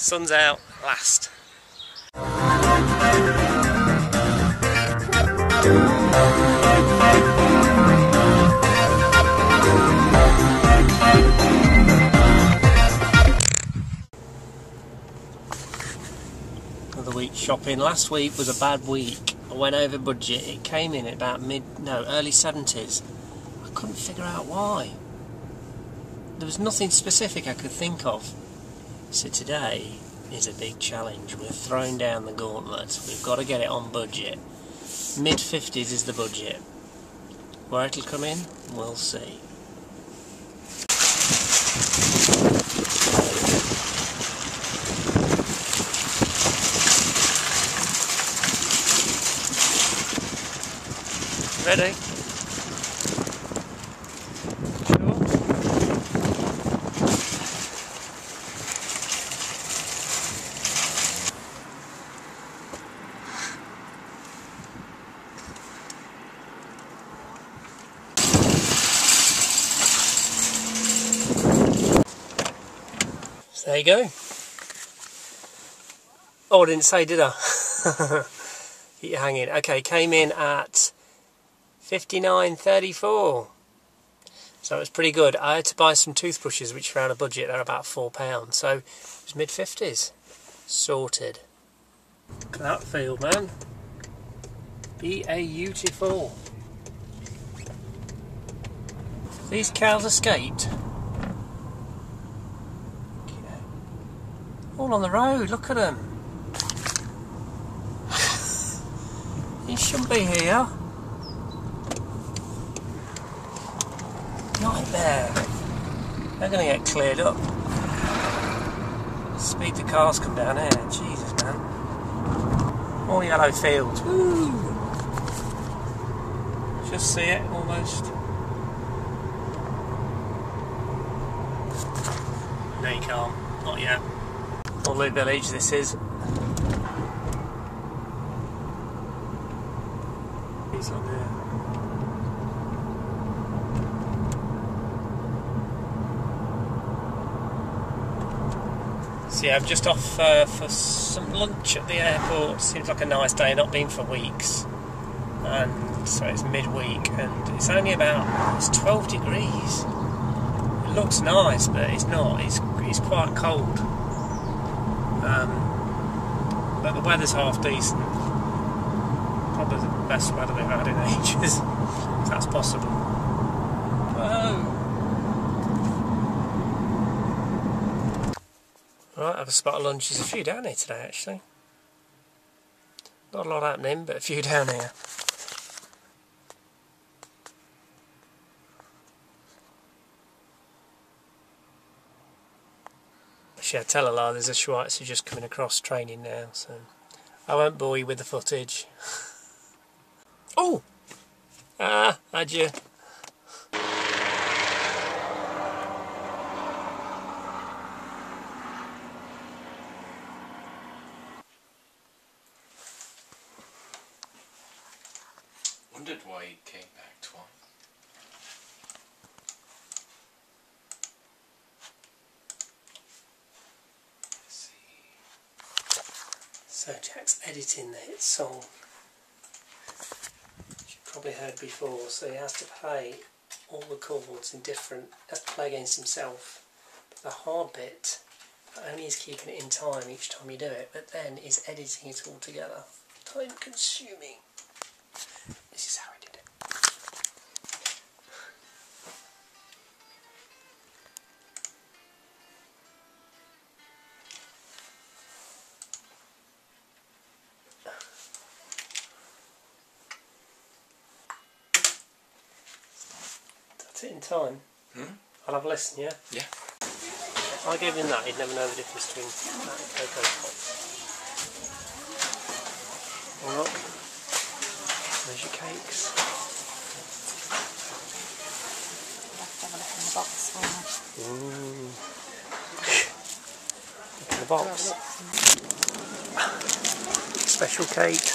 Sun's out last. Another week shopping. Last week was a bad week. I went over budget. It came in at about early 70s. I couldn't figure out why. There was nothing specific I could think of. So today is a big challenge. We're throwing down the gauntlet. We've got to get it on budget. Mid-50s is the budget. Where it'll come in, we'll see. Ready? So there you go. Oh, I didn't say, did I? Keep you hanging. Okay, came in at 59.34. So it's pretty good. I had to buy some toothbrushes which are out of budget. They're about £4. So it was mid-50s. Sorted. Look at that field, man. Beautiful. These cows escaped. All on the road, look at them. You shouldn't be here. Nightmare. They're going to get cleared up. Speed the cars come down here. Jesus, man. All yellow fields. Woo! Just see it, almost. No, you can't. Not yet. Lovely village this is. He's on there. So yeah, I'm just off for some lunch at the airport. Seems like a nice day, not been for weeks. And so it's midweek and it's only it's 12 degrees. It looks nice, but it's not. It's quite cold. But the weather's half decent. Probably the best weather we've had in ages, if that's possible. Whoa! Right, I have a spot of lunch. There's a few down here today, actually. Not a lot happening, but a few down here. Actually, I tell a lie, there's a Schweitzer just coming across training now, so I won't bore you with the footage. Oh! Ah, had you. Wondered why he came back twice. So Jack's editing the hit song, which you've probably heard before, so he has to play all the chords in different, has to play against himself. But the hard bit, not only is keeping it in time each time you do it, but then is editing it all together. Time consuming. This is how he did it. In time. I'll have a listen, yeah? Yeah. I gave him that, he'd never know the difference between that and Cocoa Pop. Oh, look, there's your cakes. I'll have to have a look in the box, won't I? Ooh. Look in the box. Special cake.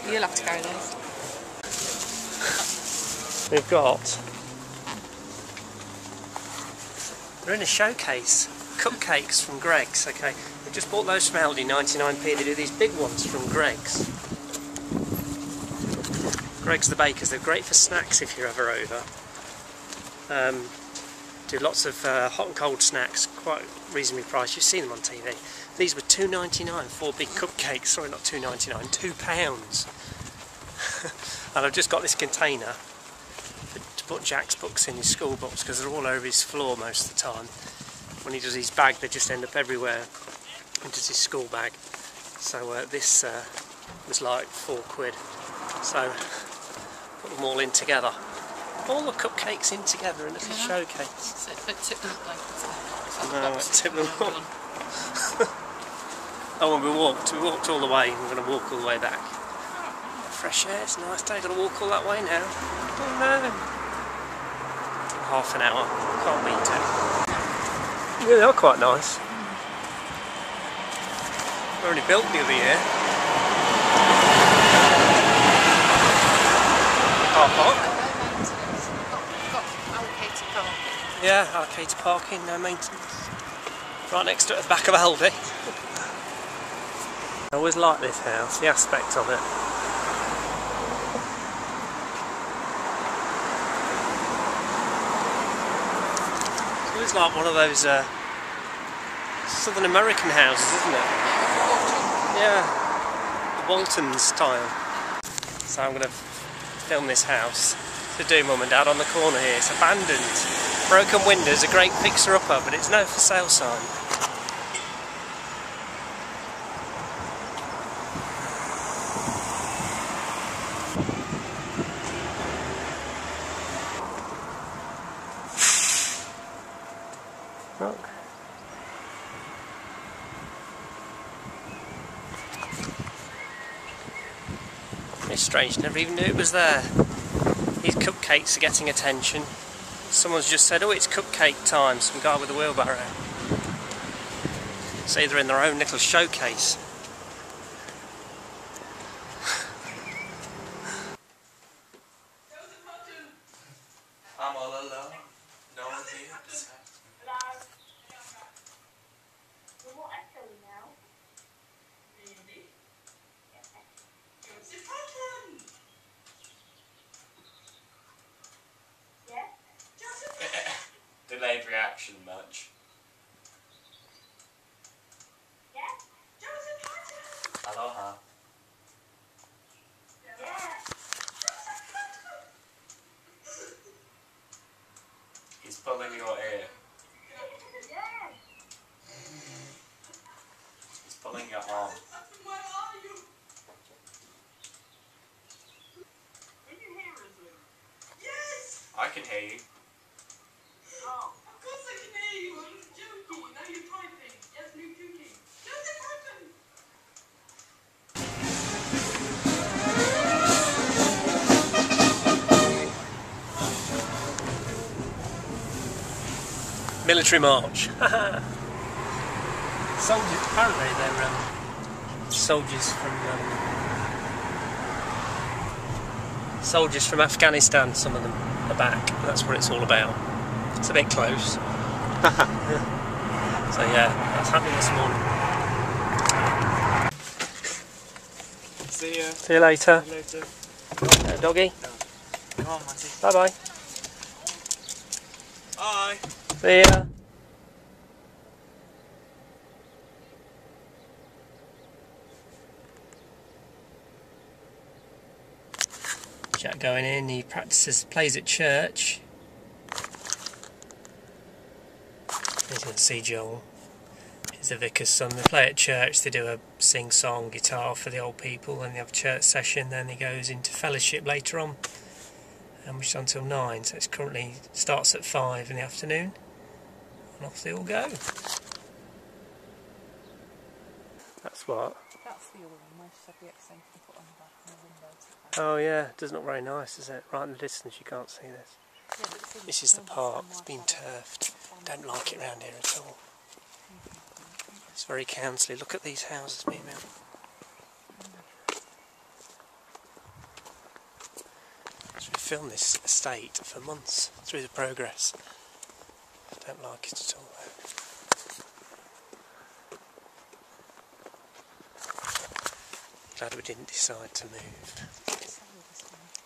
You'll have to carry those. We've got They're in a showcase. Cupcakes from Greggs, okay. We just bought those from Aldi, 99p. They do these big ones from Greggs. Greggs the Bakers, they're great for snacks if you're ever over. Do lots of hot and cold snacks, quite reasonably priced. You've seen them on TV. These were £2.99, 4 big cupcakes. Sorry, not £2.99, £2. And I've just got this container to put Jack's books in, his school books, because they're all over his floor most of the time. When he does his bag, they just end up everywhere. He does his school bag. So this was like £4. So put them all in together. All the cupcakes in together in a little showcase. Tip them up like No, tip them up. Oh, and we walked all the way, and we're going to walk all the way back. Fresh air, it's a nice day, going to walk all that way now. Oh no! Half an hour, can't beat it. Yeah, they are quite nice. They were only built the other year. Car park. Yeah, allocated parking, no maintenance. Right next to it at the back of Aldi. I always like this house, the aspect of it. It's always like one of those Southern American houses, isn't it? Yeah, the Walton style. So I'm going to film this house to do Mum and Dad on the corner here. It's abandoned. Broken windows, a great fixer-upper, but it's no for sale sign. Look. It's strange, never even knew it was there. These cupcakes are getting attention. Someone's just said, oh, it's cupcake time, some guy with a wheelbarrow. See, they're in their own little showcase. I'm all alone. No one here besides me. Delayed reaction much. Aloha. He's pulling your ear. He's pulling your arm. I can hear you. Of course I can hear you. I was joking. Now you're typing. Yes, no joking. Joseph happened. Military march. Soldiers, apparently they're soldiers from Afghanistan, some of them are back. That's what it's all about. It's a bit close. So yeah, that's happening this morning. See ya. See you later. See you later. Doggy. Come on, Matty. Bye bye. Bye. See ya. Jack going in, he plays at church. As you can see, Joel is the vicar's son. They play at church, they do a sing-song guitar for the old people, and they have a church session, then he goes into fellowship later on, which is until 9, so it's currently starts at 5 in the afternoon, and off they all go. That's what? That's the other one, where she said the extension put on the back of the window. Oh yeah, it does not look very nice, does it? Right in the distance you can't see this. Yeah, but it's This is the park, it's been turfed. Don't like it round here at all. It's very councily. Look at these houses being built. So we filmed this estate for months through the progress. Don't like it at all though. Glad we didn't decide to move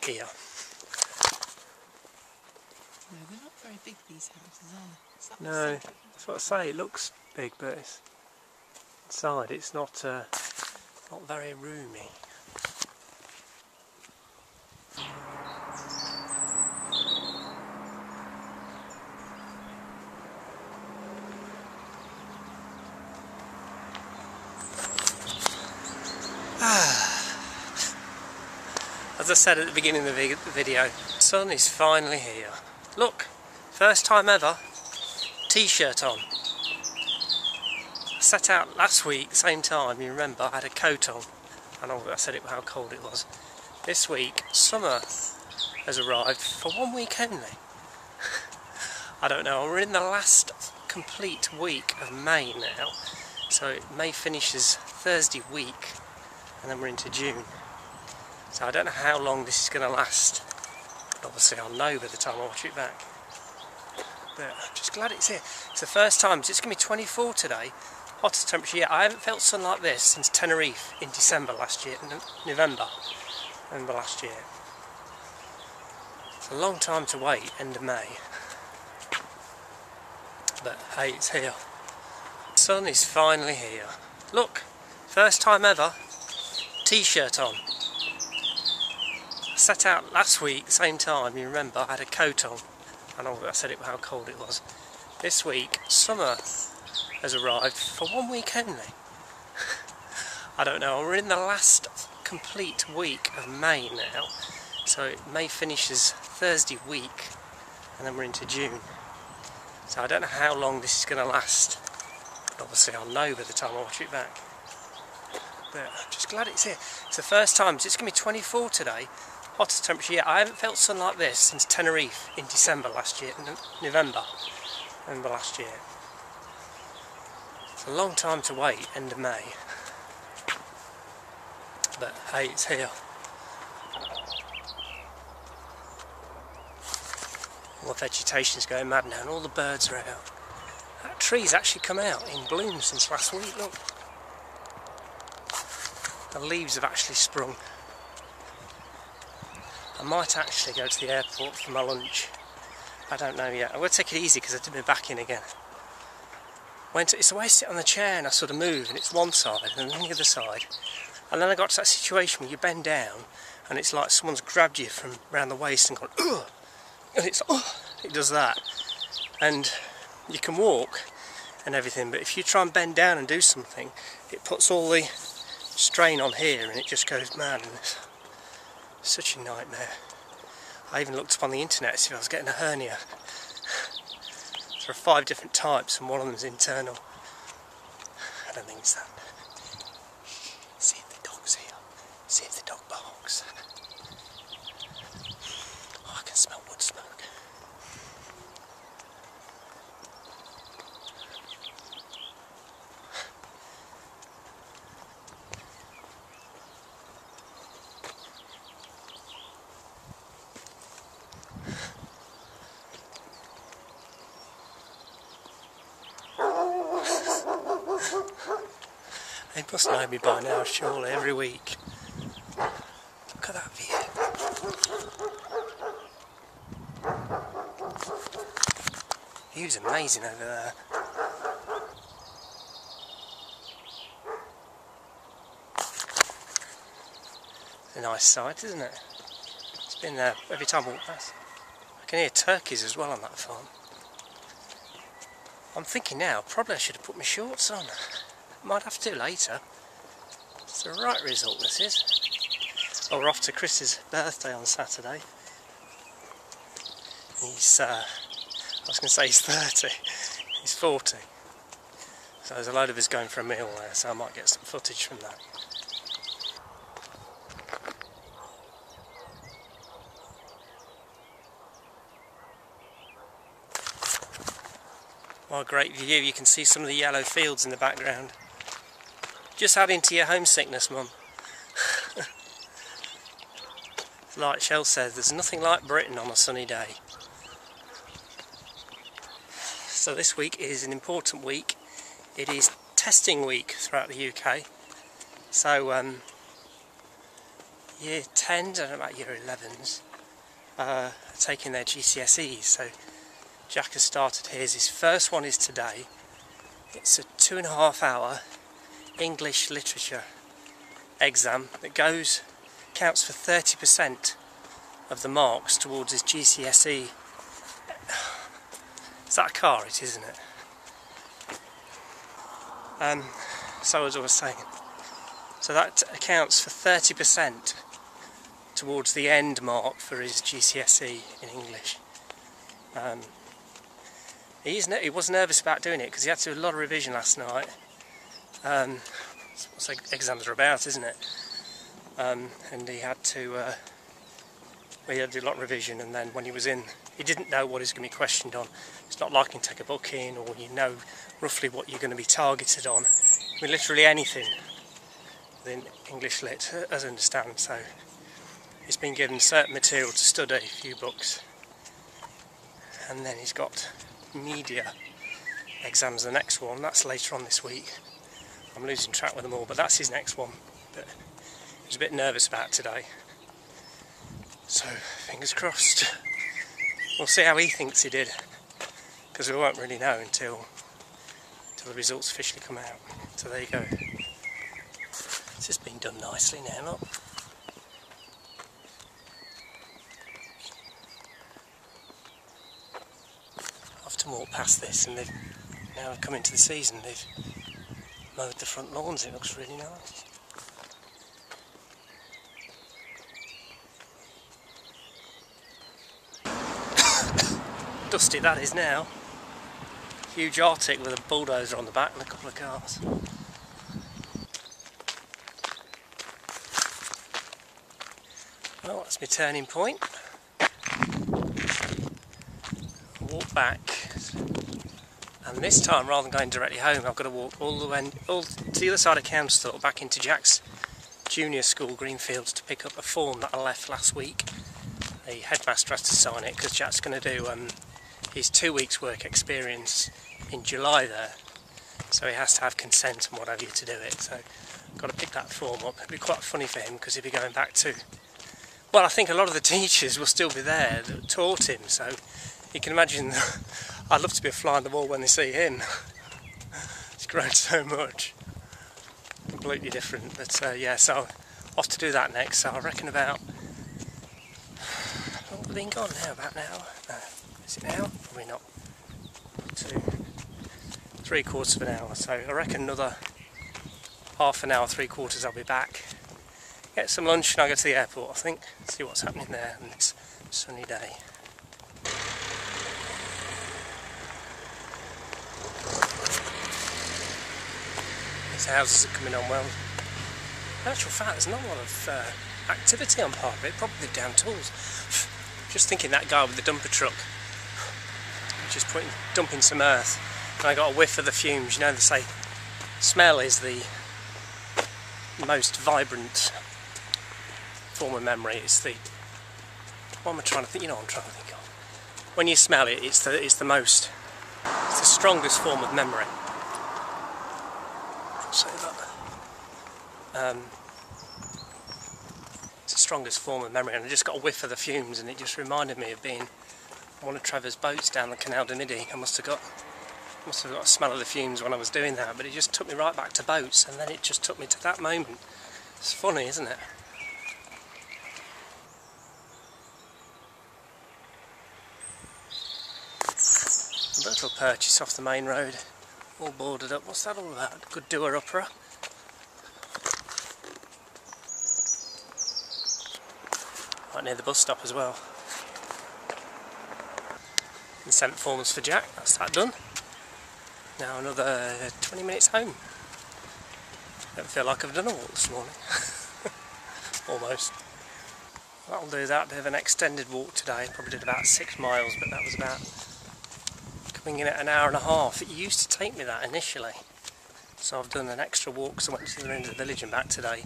here. No, they're not very big, these houses, are they? Is that No, the same? that's what I say. It looks big, but it's inside. It's not very roomy. As I said at the beginning of the video, the sun is finally here. Look, first time ever, t-shirt on. I set out last week, same time, you remember, I had a coat on. I know I said it how cold it was. This week, summer has arrived for 1 week only. I don't know, we're in the last complete week of May now. So May finishes Thursday week, and then we're into June. So I don't know how long this is going to last. But obviously I'll know by the time I watch it back. But I'm just glad it's here. It's the first time. It's going to be 24 today. Hottest temperature yet. I haven't felt sun like this since Tenerife in December last year. November last year. It's a long time to wait, end of May. But hey, it's here. The sun is finally here. Look, first time ever, t-shirt on. I set out last week, same time, you remember, I had a coat on. I know I said it how cold it was. This week, summer has arrived for 1 week only. I don't know, we're in the last complete week of May now. So May finishes Thursday week, and then we're into June. So I don't know how long this is going to last. But obviously I'll know by the time I watch it back. But I'm just glad it's here. It's the first time. It's going to be 24 today. Hottest temperature yet. I haven't felt sun like this since Tenerife in December last year. November last year. It's a long time to wait, end of May. But hey, it's here. All the vegetation's going mad now, and all the birds are out. That tree's actually come out in bloom since last week, look. The leaves have actually sprung. I might actually go to the airport for my lunch. I don't know yet. I'm going to take it easy because I did my back in again. It's the way I sit on the chair and I sort of move, and it's one side and then the other side. And then I got to that situation where you bend down and it's like someone's grabbed you from around the waist and gone, ugh! And it's, oh, it does that. And you can walk and everything, but if you try and bend down and do something, it puts all the strain on here and it just goes mad, and it's such a nightmare. I even looked up on the internet to see if I was getting a hernia. There are 5 different types and one of them is internal. I don't think it's that. See if the dog's here. See if the dog barks. Oh, I can smell wood smoke. They must know me by now, surely, every week. Look at that view. View's amazing over there. It's a nice sight, isn't it? It's been there every time I walk past. I can hear turkeys as well on that farm. I'm thinking now, probably I should have put my shorts on. Might have to later. It's the right result, this is. Well, we're off to Chris's birthday on Saturday. He's, I was going to say he's 30, he's 40. So there's a load of us going for a meal there, so I might get some footage from that. What a great view, you can see some of the yellow fields in the background. Just adding to your homesickness, Mum. Like Shell says, there's nothing like Britain on a sunny day. So this week is an important week. It is testing week throughout the UK. So year 10s, I don't know about year 11s, are taking their GCSEs. So Jack has started his. His first one is today. It's a 2.5 hour English literature exam that counts for 30% of the marks towards his GCSE. Is that a car? It is, isn't it? So as I was saying, so that accounts for 30% towards the end mark for his GCSE in English. He was nervous about doing it because he had to do a lot of revision last night. That's what exams are about, isn't it? And he had to do a lot of revision, and then when he was in, he didn't know what he was going to be questioned on. It's not like you can take a book in, or you know roughly what you're going to be targeted on. I mean, literally anything within English Lit, as I understand. So he's been given certain material to study, a few books, and then he's got media exams, the next one. That's later on this week. I'm losing track with them all, but that's his next one. But he was a bit nervous about today. So, fingers crossed. We'll see how he thinks he did, because we won't really know until the results officially come out. So there you go. This has been done nicely now, look. I often walk past this, and they've now come into the season. They've mowed the front lawns. It looks really nice. Dusty that is now. Huge Arctic with a bulldozer on the back and a couple of cars. Well, that's my turning point. Walk back, and this time, rather than going directly home, I've got to walk all to the other side of Council, back into Jack's junior school, Greenfields, to pick up a form that I left last week. The headmaster has to sign it because Jack's going to do his 2 weeks work experience in July there, so he has to have consent and what have you to do it. So I've got to pick that form up. It'll be quite funny for him because he'll be going back to, well, I think a lot of the teachers will still be there that taught him, so you can imagine I'd love to be a fly on the wall when they see him. He's grown so much, completely different. But yeah, so off to do that next. So I reckon about, how long have we been gone now? About an hour? No. Is it now? Probably not. 3/4 of an hour. So I reckon another half an hour, 3/4 I'll be back. Get some lunch and I'll go to the airport, I think. See what's happening there on this sunny day. These houses are coming on well. In actual fact, there's not a lot of activity on part of it, probably down tools. Just thinking that guy with the dumper truck, just dumping some earth, and I got a whiff of the fumes. You know, they say smell is the most vibrant form of memory. It's the, what am I trying to think? You know what I'm trying to think of. When you smell it, it's the strongest form of memory. I'll say that. It's the strongest form of memory, and I just got a whiff of the fumes, and it just reminded me of being on one of Trevor's boats down the Canal de Midi. I must have got a smell of the fumes when I was doing that, but it just took me right back to boats, and then it just took me to that moment. It's funny, isn't it? A little purchase off the main road, all boarded up. What's that all about? Good doer-upper. Right near the bus stop as well. Consent forms for Jack, that's that done. Now another 20 minutes home. Don't feel like I've done a walk this morning. Almost. That'll do that, bit of an extended walk today. Probably did about 6 miles, but that was about coming in at an hour and a half. It used to take me that initially. So I've done an extra walk because I went to the other end of the village and back today.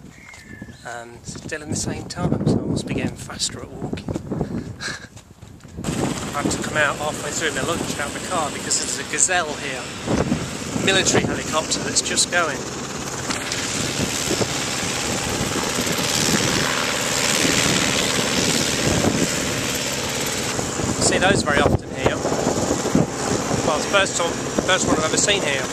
Still in the same time, so I must be getting faster at walking. I had to come out halfway through my lunch out of the car because there's a gazelle here, military helicopter that's just going. See those very often here. Well, it's the first one I've ever seen here.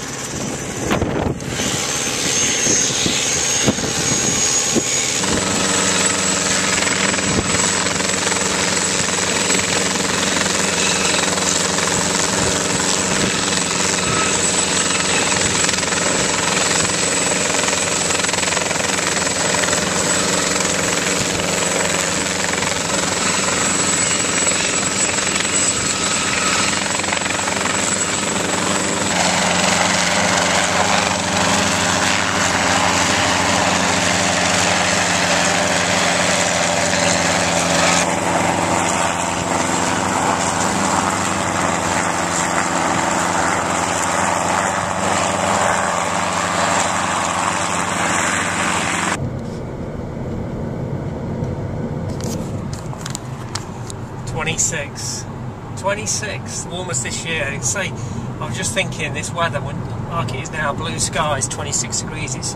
.26, the warmest this year. See, I was just thinking, this weather, like it is now, blue skies, 26 degrees, it's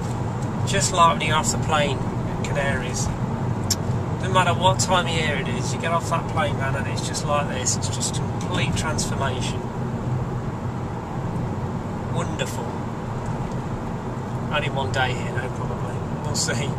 just like when you're off the plane at Canaries. No matter what time of year it is, you get off that plane, man, and it's just like this. It's just a complete transformation. Wonderful. Only one day here now, probably. We'll see.